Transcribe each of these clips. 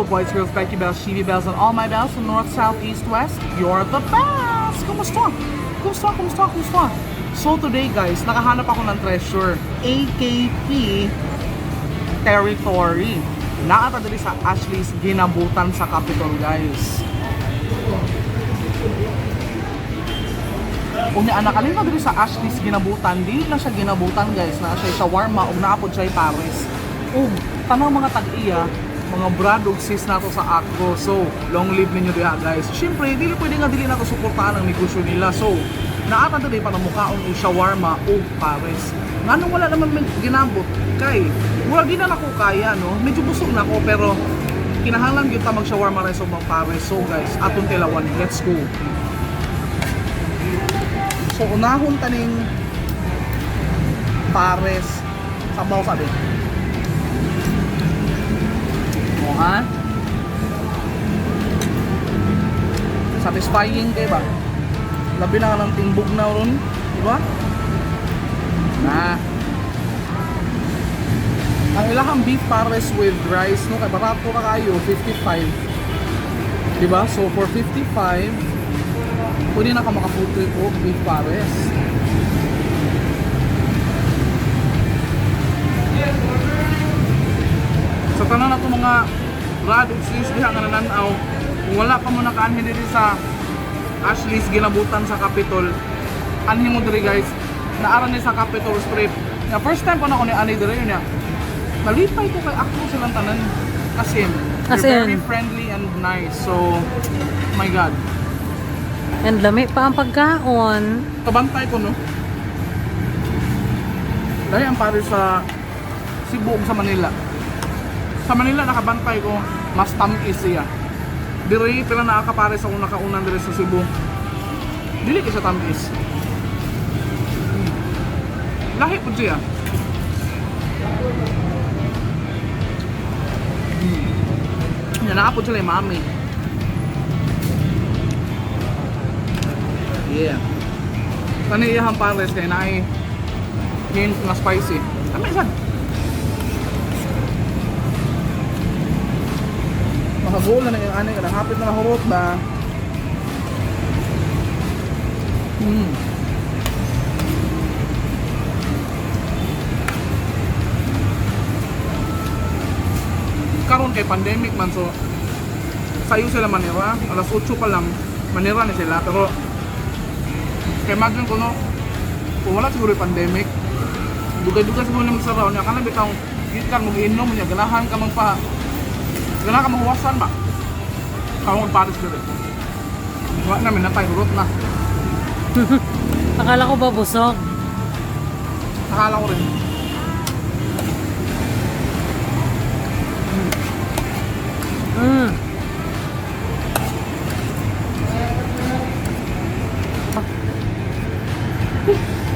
up, boys, girls, Becky Bells, Chibi Bells, and all my bells from north, south, east, west? You're the best! Kumusta? So today, guys, nakahanap ako ng treasure. AKP Territory. Naata dali sa Ashley's Ginabutan sa Capitol, guys. Kung anak alin na dali sa Ashley's Ginabutan, di na siya ginabutan, guys. Na siya shawarma, o naapod siya Paris. Tanang mga tag-iya, mga brad ug sis nato sa Akro. So, long live ninyo diha, guys. Siyempre, dili pwede nga dili nato suportahan ang negosyo nila. So, naatan today para mukaon og shawarma o Paris. Nganong wala naman ginabot kay wala din na ako kaya, no? Medyo busog na ako pero kinahanglan gyud ta mag shawarma rice o mga Paris. So, guys, aton tilawan. Let's go. So, unahon taning Paris sabaw sabi. Ha? Satisfying kay ba? Labi na ka ng timbog na ron, di ba? Ang ilahang beef pares with rice, no, kay barato na kayo, 55. Di ba? So for 55, pwede na ka maka-food trip o beef pares. So tanan na ito mga brad ug sis diha nga nananaw, kung wala pa mo nakaanhin diri sa Ashley's Ginabutan sa Capitol, anhin mo diri, guys. Naaran ni sa Capitol Strip. Na first time ko na ko ni ani diri niya. Nalipay ko kay ako silang tanan. As in, they're very friendly and nice. So, my God. And lami pa ang pagkaon. Kabantay ko, no? Dahil ang pare sa Cebu ug sa Manila. Sa Manila nakabantay ko, mas tamis siya. Diri pila nakakapare sa una kaunan diri sa Cebu. Dili ka sa tamis. Lahi po siya. Yan naapod sila yung mami. Yeah. Tani iyahang pares kay naay hint na spicy. Tama isa. Makagula na yung anay, hapit na mahurot ba? Karon kay pandemic man, so sayo sila manira, alas 8 pa lang manira ni sila, pero kay imagine ko, no, kung wala siguro yung pandemic, dugay-dugay siguro naman sa raw niya, kanang bitaw gikan mo giinom niya, ganahan ka magpa ganahan ka mahuwasan ba? Kawang magparis ka rin. Wala namin na tayo, hurot na. Akala ko ba busog? Akala ko rin.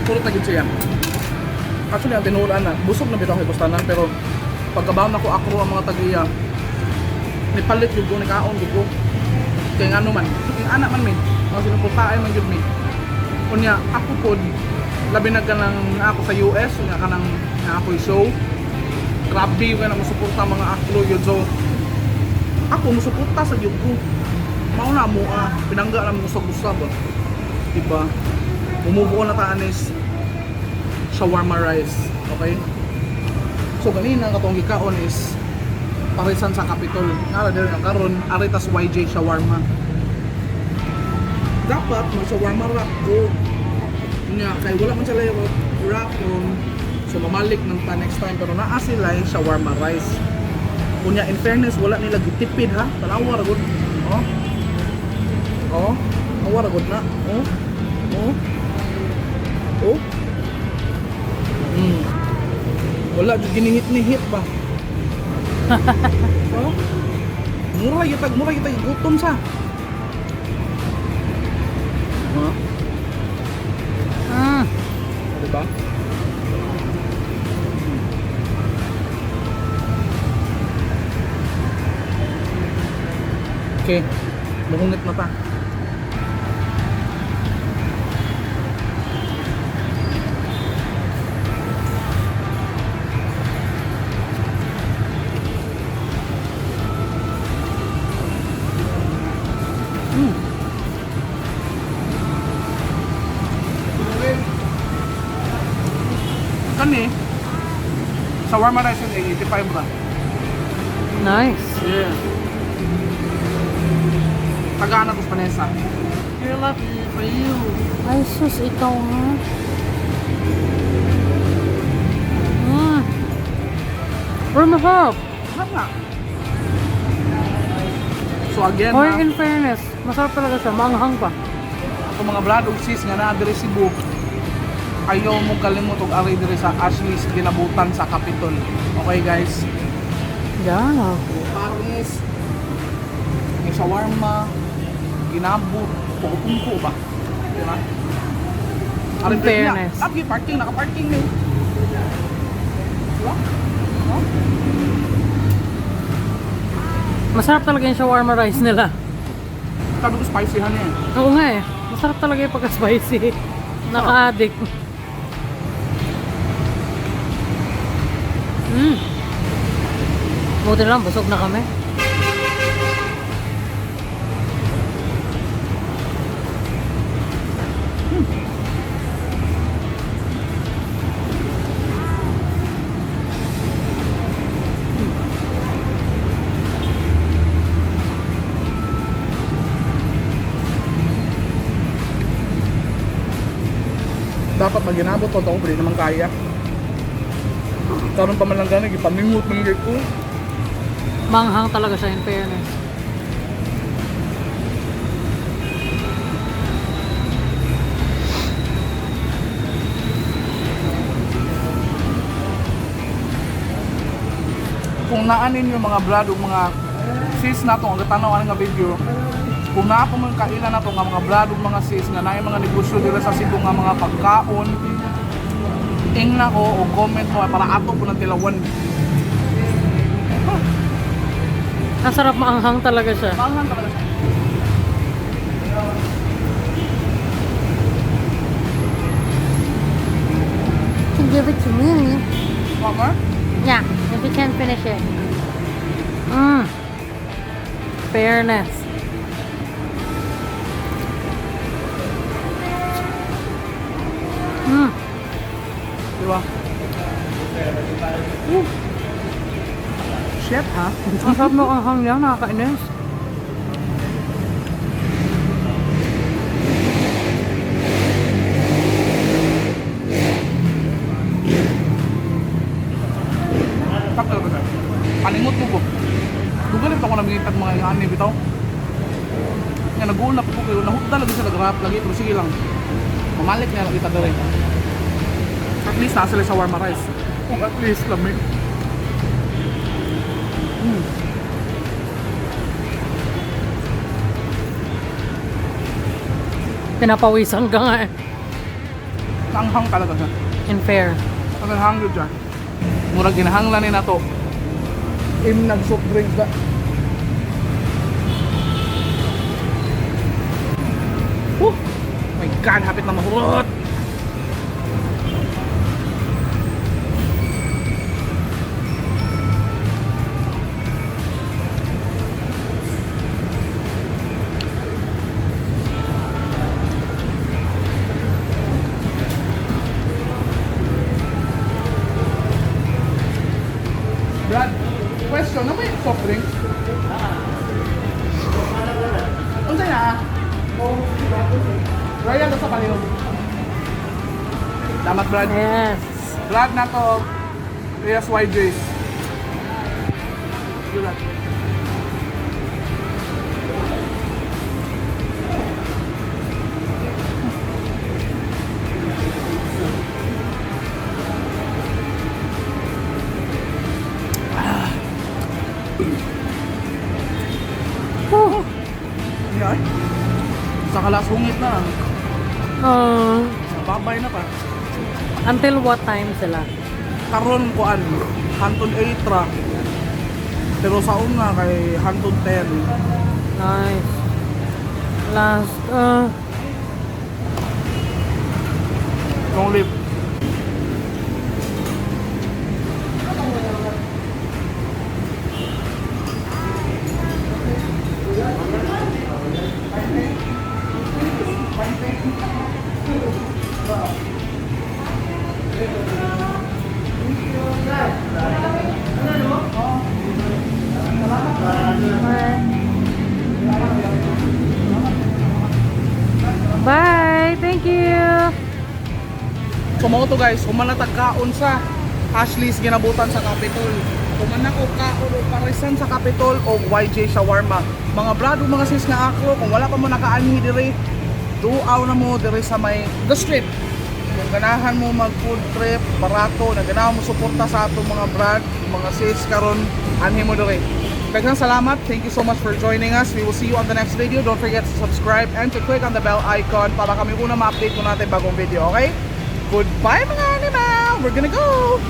Puro tagid siya. Actually, ang tinulaan na, busog na bitaw kay Bustanan, pero pagkabaon ako Akro ang mga tagiya, nipalit yung ko, nikaon yung ko. Kaya nga naman, yung anak man min, mga sinuputaan man yun min. Kunya, ako po, labi na ka ng ako sa US, kunya ka ng ako yung show. Grabe yung na masuporta mga Akro yun. So, ako musuporta sa yun ko. Mauna mo, pinangga na musag-usab. Diba? Umubuo na taan is shawarma rice. Okay? So, ganina katong gikaon is parisan sa Capitol. Nara din ang karon, aritas YJ shawarma. Dapat mag-shawarma wrap ko. Nga, kay wala man sila yung wrap yun. So, mamalik ng ta next time. Pero naa sila yung shawarma rice. Kunya, in fairness, wala nila gitipid, ha? Tanawa, ragod. Awa, ragod na. Wala, ginihit-nihit pa. Mura yutag gutom sa. Diba? Okay, mahungit na pa. shawarma rice yun, 85 ba? Nice. Yeah. Tagaan na to sa Panesa. Here, love for you. Ay, sus, ikaw ha. Mm. Pero masarap. Sarap nga. So again, Or ha, in fairness, masarap talaga siya. Maanghang pa. kung mga blood og sis nga naa diri Cebu, ayaw mo kalimot og ari diri sa Ashley's ginabutan sa Capitol. Okay guys? Yeah. Paris, may shawarma, ginabot, pungko ba? Diba? In fairness. Lagi parking, naka-parking na yun. Diba? No? Masarap talaga yung shawarma rice nila. Sabi ko spicy han yan. Oo nga eh. Masarap talaga yung pagka-spicy. Naka-addict. Buti lang, busog na kami. Dapat maginabot to ako, hindi naman kaya. Karon pa man lang gani, ipamingot ng gate ko. Manghang talaga siya in fairness. Kung naanin yung mga brad o mga sis na to, ang tanaw nga video, kung naa po mga kailan na to nga mga brad o mga sis nga naay mga negosyo dira sa Cebu nga mga pagkaon, ingna ko o comment ko para ato po ng tilawan. Ang sarap maanghang talaga siya. Maanghang talaga siya. Can give it to me. Want more? Yeah, if you can finish it. Fairness. Diba? Shit ha? Ang sarap mo anghang niya, nakakainis. Takal ba? Paningot mo ko. Dugalit ako namingitag mga ani bitaw. Nga nag-uulap ko kayo, nahugda lagi sa nagrap lagi, pero sige lang. Mamalik niya lang kita dali. At least nasa sila sa shawarma rice. Kung at least lamig. Pinapawisan ka nga eh. Nanghang talaga siya. In fair. Ang hangyo dyan. Murag ginahanglan ni na to. Nag-soft drink ba? My God, hapit na mahurot! Brad, question, na may soft drink? Unsa na? Royal sa palihog. Damat Brad. Yes. Brad na to. ASYJs. Do that. Yan. Sa kalasungit na. Babay na pa. Until what time sila? Karon kuan Hanton 8 ra. Pero sa una kay Hanton 10. Nice. Last, Long live. kumoto guys, humanatag kaon sa Ashley's ginabutan sa Capitol. Humana ko kaon o parisan sa Capitol o YJ Shawarma. Mga brad o mga sis nga ako, kung wala pa mo nakaanhi dire, duaw na mo dire sa may The Strip. Kung ganahan mo mag food trip, barato, na ganahan mo suporta sa ato mga brad, mga sis karon, anhi mo dire. Daghang salamat. Thank you so much for joining us. We will see you on the next video. Don't forget to subscribe and to click on the bell icon para kami una ma-update ko natin bagong video, okay? Goodbye mga animal! We're gonna go!